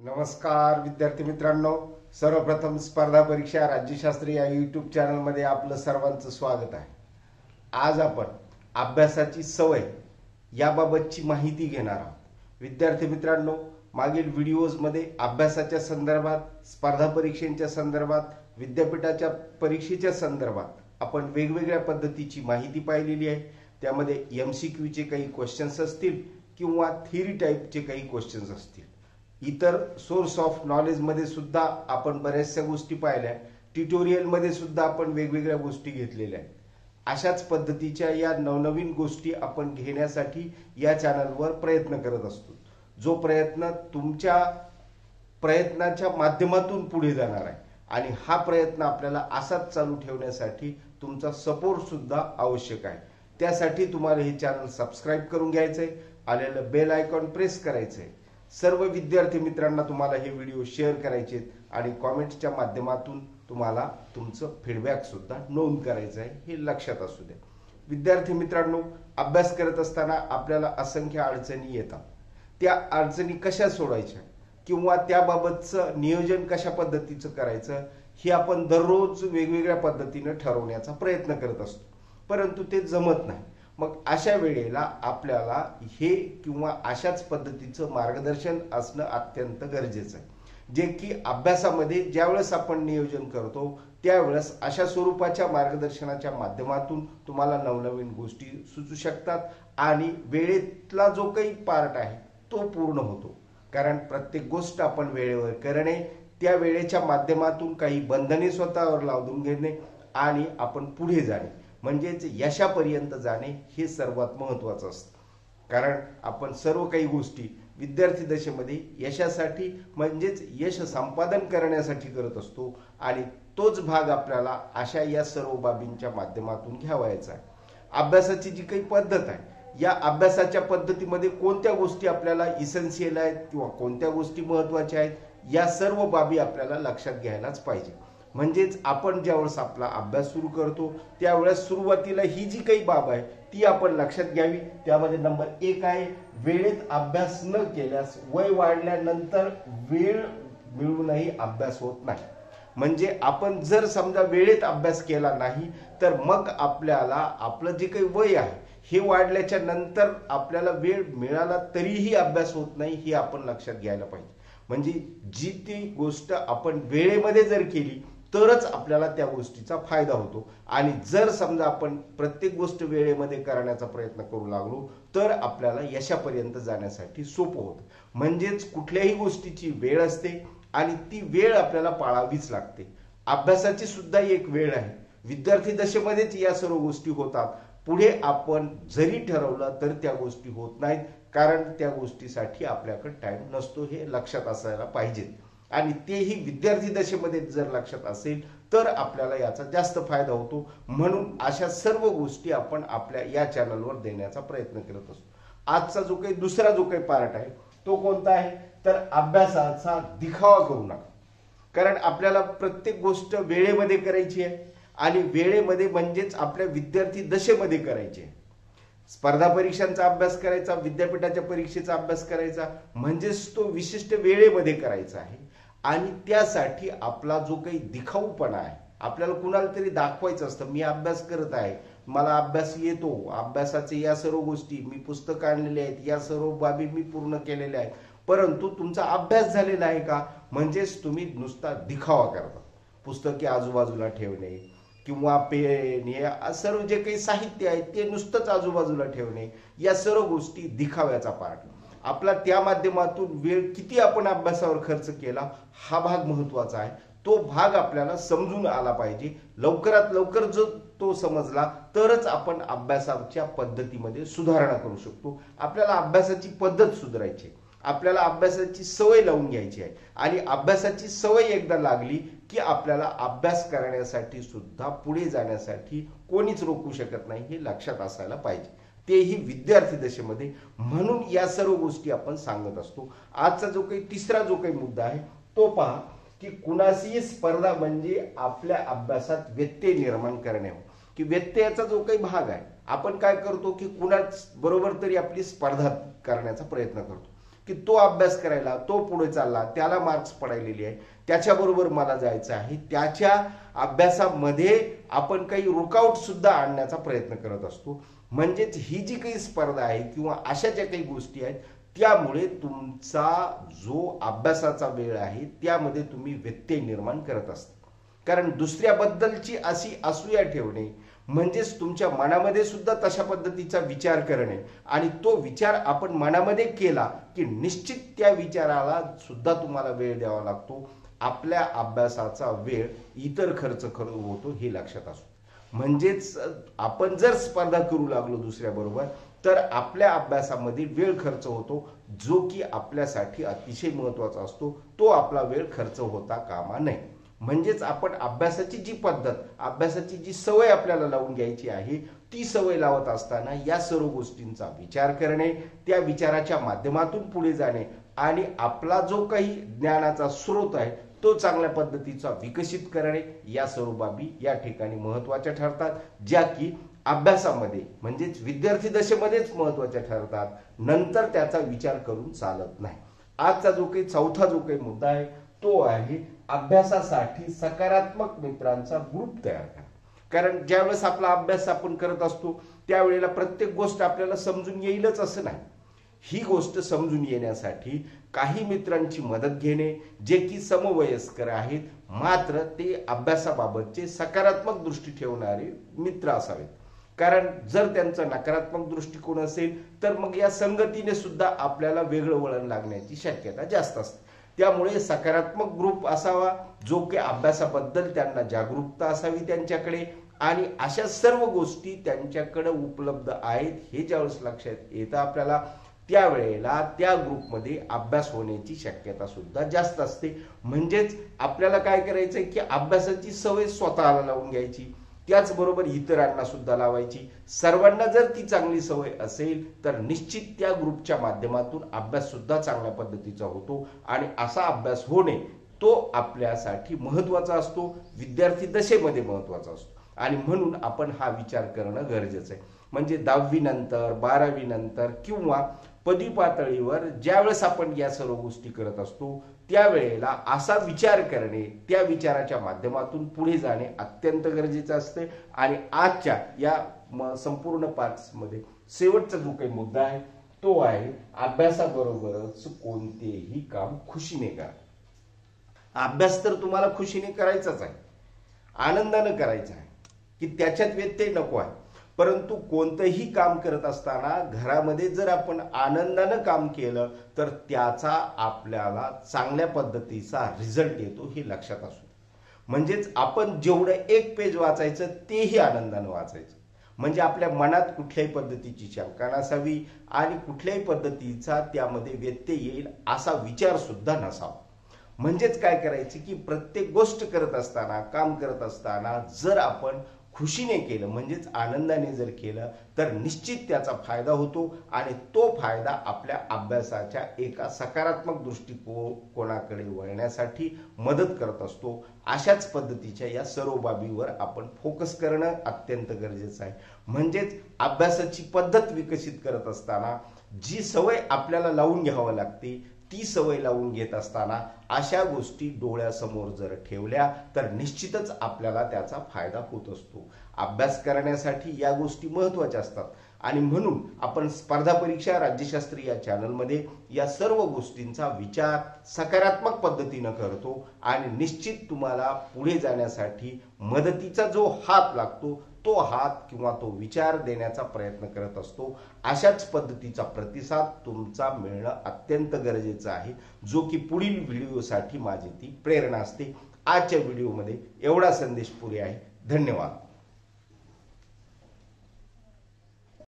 नमस्कार विद्यार्थी मित्रांनो, सर्वप्रथम स्पर्धा परीक्षा राज्यशास्त्र या यूट्यूब चॅनलमध्ये आपलं सर्वांचं स्वागत आहे। आज आपण अभ्यासाची सवय याबाबतची माहिती घेणार आहोत। विद्यार्थी मित्रांनो, मागील व्हिडिओजमध्ये अभ्यासाच्या संदर्भात, स्पर्धा परीक्षांच्या संदर्भात, विद्यापीठाच्या परीक्षेच्या संदर्भात आपण वेगवेगळ्या पद्धतीची माहिती पाहिलेली आहे। त्यामध्ये एमसीक्यूचे काही क्वेश्चन्स असतील किंवा थ्योरी टाइपचे काही क्वेश्चन्स असतील। इतर सोर्स ऑफ नॉलेज मध्ये सुद्धा आपण बऱ्याचशा गोष्टी पाहिल्या, ट्युटोरियल मध्ये सुद्धा आपण वेगवेगळ्या गोष्टी घेतलेल्या आहेत। अशाच पद्धतीच्या या नवनवीन गोष्टी आपण घेण्यासाठी या चॅनलवर प्रयत्न करत असतो। जो प्रयत्न तुमच्या प्रयत्नाच्या माध्यमातून पुढे जाणार आहे आणि हा प्रयत्न आपल्याला असाच चालू ठेवण्यासाठी तुमचा सपोर्ट सुद्धा आवश्यक आहे। त्यासाठी तुम्हाला हे चॅनल सबस्क्राइब करून घ्यायचंय, आलेलं बेल आयकॉन प्रेस करायचंय। सर्व विद्यार्थी मित्रांना तुम्हाला हे व्हिडिओ शेअर करायचे आणि कमेंट्सच्या माध्यमातून तुम्हाला तुमचं फीडबॅक सुद्धा नोंद करायचं आहे, हे लक्षात असू द्या। विद्यार्थी मित्रांनो, अभ्यास करत असताना आपल्याला असंख्य अडचणी येतात। त्या अडचणी कशा सोडवायच्या किंवा त्याबाबतचं नियोजन कशा पद्धतीचं करायचं हे आपण दररोज वेगवेगळ्या पद्धतीने ठरवण्याचा प्रयत्न करत असतो, परंतु ते जमत नाही। मग अशा वेळेला आपल्याला हे किंवा अशाच पद्धतीचं मार्गदर्शन असणं अत्यंत गरजेचं आहे, जे की अभ्यासामध्ये ज्यावेळेस आपण नियोजन करतो त्यावेळेस अशा स्वरूपाच्या मार्गदर्शनाच्या माध्यमातून तुम्हाला नवनवीन गोष्टी सुचू शकतात आणि वेळेतला जो काही पार्ट आहे तो पूर्ण होतो। कारण प्रत्येक गोष्ट आपण वेळेवर करणे, त्या वेळेच्या माध्यमातून काही बंधने स्वतःवर लावून घेणे आणि आपण पुढे जाणे म्हणजेच यशापर्यंत जाणे हे सर्वात महत्त्वाचं असतं। कारण आपण सर्व काही गोष्टी विद्यार्थी दशेमध्ये यशासाठी म्हणजेच यश संपादन करण्यासाठी करत असतो आणि तोच भाग आपल्याला अशा या सर्व बाबींच्या माध्यमातून घ्यावायचा आहे। अभ्यासाची जी काही पद्धत आहे, या अभ्यासाच्या पद्धतीमध्ये कोणत्या गोष्टी आपल्याला इसेन्शियल आहेत किंवा कोणत्या गोष्टी महत्त्वाच्या आहेत, या सर्व बाबी आपल्याला लक्षात घ्यायलाच पाहिजे। म्हणजेच आपण ज्यावेळेस आपला अभ्यास सुरू करतो त्यावेळेस सुरुवातीला ही जी काही बाब आहे ती आपण लक्षात घ्यावी। त्यामध्ये नंबर 1 आहे, वेळेत अभ्यास न केल्यास वय वाढल्यानंतर वेळ मिळूनही अभ्यास होत नाही। म्हणजे आपण जर समजा वेळेत अभ्यास केला नाही तर मग आपल्याला आपलं जे काही वय आहे हे वाढल्याच्या नंतर आपल्याला वेळ मिळाला तरीही अभ्यास होत नाही, हे आपण लक्षात घ्यायला पाहिजे। म्हणजे जी ती गोष्ट आपण वेळेमध्ये जर केली तरच आपल्याला त्या गोष्टीचा फायदा होतो आणि जर समजा आपण प्रत्येक गोष्ट वेळेमध्ये करण्याचा प्रयत्न करू लागलो तर आपल्याला यशापर्यंत जाण्यासाठी सोपं होतं। म्हणजेच कुठल्याही गोष्टीची वेळ असते आणि ती वेळ आपल्याला पाळावीच लागते। अभ्यासाची सुद्धा एक वेळ आहे। विद्यार्थी दशेमध्येच या सर्व गोष्टी होतात, पुढे आपण जरी ठरवलं तर त्या गोष्टी होत नाहीत, कारण त्या गोष्टीसाठी आपल्याकडे टाइम नसतो, हे लक्षात असायला पाहिजे। आणि तेही विद्यार्थी दशेमध्ये जर लक्षात असेल तर आपल्याला याचा जास्त फायदा होतो। म्हणून अशा सर्व गोष्टी आपण आपल्या या चॅनलवर देण्याचा प्रयत्न करत असतो। आजचा जो काही दुसरा जो काही पार्ट आहे तो कोणता आहे तर अभ्यासाचा दिखावा करू नका। कारण आपल्याला प्रत्येक गोष्ट वेळेमध्ये करायची आहे आणि वेळेमध्ये म्हणजेच आपल्या विद्यार्थी दशेमध्ये करायची आहे। स्पर्धा परीक्षांचा अभ्यास करायचा, विद्यापीठाच्या परीक्षेचा अभ्यास करायचा म्हणजेच तो विशिष्ट वेळेमध्ये करायचा आहे। आणि त्यासाठी आपला जो काही दिखाऊपणा आहे, आपल्याला कुणाला तरी दाखवायचं असतं मी अभ्यास करत आहे, मला अभ्यास येतो, अभ्यासाचे या सर्व गोष्टी मी पुस्तक आणलेले आहेत, या सर्व बाबी मी पूर्ण केलेल्या आहेत, परंतु तुमचा अभ्यास झालेला आहे का म्हणजेच तुम्ही नुसता दिखावा करता। पुस्तके आजूबाजूला ठेवणे किंवा पेन या सर्व जे काही साहित्य आहे ते नुसतंच आजूबाजूला ठेवणे, या सर्व गोष्टी दिखाव्याचा पार्ट। आपला त्या माध्यमातून वेळ किती आपण अभ्यासावर खर्च केला हा भाग महत्त्वाचा आहे। तो भाग आपल्याला समजून आला पाहिजे। लवकरात लवकर जो तो समजला तरच आपण अभ्यासाच्या पद्धतीमध्ये सुधारणा करू शकतो। आपल्याला अभ्यासाची पद्धत सुधारायची, आपल्याला अभ्यासाची सवय लावून घ्यायची आहे आणि अभ्यासाची सवय एकदा लागली की आपल्याला अभ्यास करण्यासाठी सुद्धा पुढे जाण्यासाठी कोणीच रोखू शकत नाही, हे लक्षात असायला पाहिजे, तेही विद्यार्थी दशेमध्ये। म्हणून या सर्व गोष्टी आपण सांगत असतो। आजचा जो काही तिसरा जो काही मुद्दा आहे तो पहा की कुणाशीही स्पर्धा म्हणजे आपल्या अभ्यासात व्यत्यय निर्माण करणे की व्यत्ययाचा जो काही भाग आहे आपण काय करतो की कुणा बरोबर तरी आपली स्पर्धा करण्याचा प्रयत्न करतो। की तो अभ्यास करायला, तो पुढे चालला, त्याला मार्क्स पडायलेले आहे, त्याच्याबरोबर मला जायचं आहे, त्याच्या अभ्यासामध्ये आपण काही रुकावट सुद्धा आणण्याचा प्रयत्न करत असतो. म्हणजेच ही जी काही स्पर्धा आहे किंवा अशा ज्या काही गोष्टी आहेत त्यामुळे तुमचा जो अभ्यासाचा वेळ आहे त्यामध्ये तुम्ही व्यत्यय निर्माण करत असता. कारण दुसऱ्याबद्दलची अशी असूया ठेवणे म्हणजेच तुमच्या मनामध्ये सुद्धा तशा पद्धतीचा विचार करणे आणि तो विचार आपण मनामध्ये केला की निश्चित त्या विचाराला सुद्धा तुम्हाला वेळ द्यावा लागतो. आपल्या अभ्यासाचा वेळ इतर खर्च होतो हे लक्षात असो. म्हणजेच आपण जर स्पर्धा करू लागलो दुसऱ्याबरोबर तर आपल्या अभ्यासामध्ये वेळ खर्च होतो जो की आपल्यासाठी अतिशय महत्त्वाचा असतो. तो आपला वेळ खर्च होता कामा नये. म्हणजेच आपण अभ्यासाची जी पद्धत, अभ्यासाची जी सवय आपल्याला लावून घ्यायची आहे ती सवय लावत असताना या सर्व गोष्टींचा विचार करणे, त्या विचाराच्या माध्यमातून पुढे जाणे आणि आपला जो काही ज्ञानाचा स्रोत आहे तो चांगल्या पद्धतीचा विकसित करणे या सर्व बाबी या ठिकाणी महत्त्वाच्या ठरतात, ज्या की अभ्यासामध्ये म्हणजेच विद्यार्थी दशेमध्येच महत्त्वाच्या ठरतात. नंतर त्याचा विचार करून चालत नाही. आजचा जो काही चौथा जो काही मुद्दा आहे तो आहे अभ्यासासाठी सकारात्मक मित्रांचा ग्रुप तयार करा. कारण ज्यावेळेस आपला अभ्यास आपण करत असतो त्यावेळेला प्रत्येक गोष्ट आपल्याला समजून येईलच असं नाही. ही गोष्ट समजून येण्यासाठी काही मित्रांची मदत घेणे जे की समवयस्कर आहेत मात्र ते अभ्यासाबाबतचे सकारात्मक दृष्टी ठेवणारे मित्र असावेत. कारण जर त्यांचा नकारात्मक दृष्टिकोन असेल तर मग या संगतीने सुद्धा आपल्याला वेगळं वळण लागण्याची शक्यता जास्त असते. त्यामुळे सकारात्मक ग्रुप असावा जो की अभ्यासाबद्दल त्यांना जागरूकता असावी त्यांच्याकडे आणि अशा सर्व गोष्टी त्यांच्याकडे उपलब्ध आहेत हे ज्यावेळेस लक्षात येतं आपल्याला त्यावेळेला त्या ग्रुपमध्ये अभ्यास होण्याची शक्यता सुद्धा जास्त असते. म्हणजेच आपल्याला काय करायचंय की अभ्यासाची सवय स्वतःला लावून घ्यायची, त्याचबरोबर इतरांना सुद्धा लावायची. सर्वांना जर ती चांगली सवय असेल तर निश्चित त्या ग्रुपच्या माध्यमातून अभ्यास सुद्धा चांगल्या पद्धतीचा होतो आणि असा अभ्यास होणे तो आपल्यासाठी महत्त्वाचा असतो, विद्यार्थी दशेमध्ये महत्त्वाचा असतो आणि म्हणून आपण हा विचार करणं गरजेचं आहे. म्हणजे 10वी नंतर 12वी नंतर किंवा पदवी पातळीवर ज्यावेळेस आपण या सर्व गोष्टी करत असतो त्यावेळेला असा विचार करणे, त्या विचाराच्या माध्यमातून पुढे जाणे अत्यंत गरजेचं असते. आणि आजच्या या संपूर्ण पार्ट्समध्ये शेवटचा जो काही मुद्दा आहे तो आहे अभ्यासाबरोबरच कोणतेही काम खुशीने करा. अभ्यास तर तुम्हाला खुशीने करायचाच आहे, आनंदाने करायचा आहे की त्याच्यात व्यत्यय नको आहे. परंतु कोणतंही काम करत असताना घरामध्ये जर आपण आनंदानं काम केलं तर त्याचा आपल्याला चांगल्या पद्धतीचा रिझल्ट येतो हे लक्षात असू. म्हणजेच आपण जेवढं एक पेज वाचायचं तेही आनंदानं वाचायचं. म्हणजे आपल्या मनात कुठल्याही पद्धतीची शंका नसावी आणि कुठल्याही पद्धतीचा त्यामध्ये व्यत्यय येईल असा विचार सुद्धा नसावा. म्हणजेच काय करायचे की प्रत्येक गोष्ट करत असताना, काम करत असताना जर आपण खुशीने केलं म्हणजेच आनंदाने जर केलं तर निश्चित त्याचा फायदा होतो आणि तो फायदा आपल्या अभ्यासाच्या एका सकारात्मक दृष्टिकोनाकडे वळण्यासाठी मदत करत असतो. अशाच पद्धतीच्या या सर्व बाबीवर आपण फोकस करणं अत्यंत गरजेचं आहे. म्हणजेच अभ्यासाची पद्धत विकसित करत असताना जी सवय आपल्याला लावून घ्यावी लागते ती सवय लावून घेत असताना अशा गोष्टी डोळ्यासमोर जर ठेवल्या तर निश्चितच आपल्याला त्याचा फायदा होत असतो. अभ्यास करण्यासाठी या गोष्टी महत्त्वाच्या असतात आणि म्हणून आपण स्पर्धा परीक्षा राज्यशास्त्र या चॅनलमध्ये या सर्व गोष्टींचा विचार सकारात्मक पद्धतीने करतो आणि निश्चित तुम्हाला पुढे जाण्यासाठी मदतीचा जो हात लागतो तो हात किंवा तो विचार देण्याचा प्रयत्न करत असतो. अशाच पद्धतीचा प्रतिसाद तुमचा मिळणं अत्यंत गरजेचं आहे जो की पुढील व्हिडिओसाठी माझी ती प्रेरणा असते. आजच्या व्हिडिओमध्ये एवढा संदेश पुरे आहे. धन्यवाद.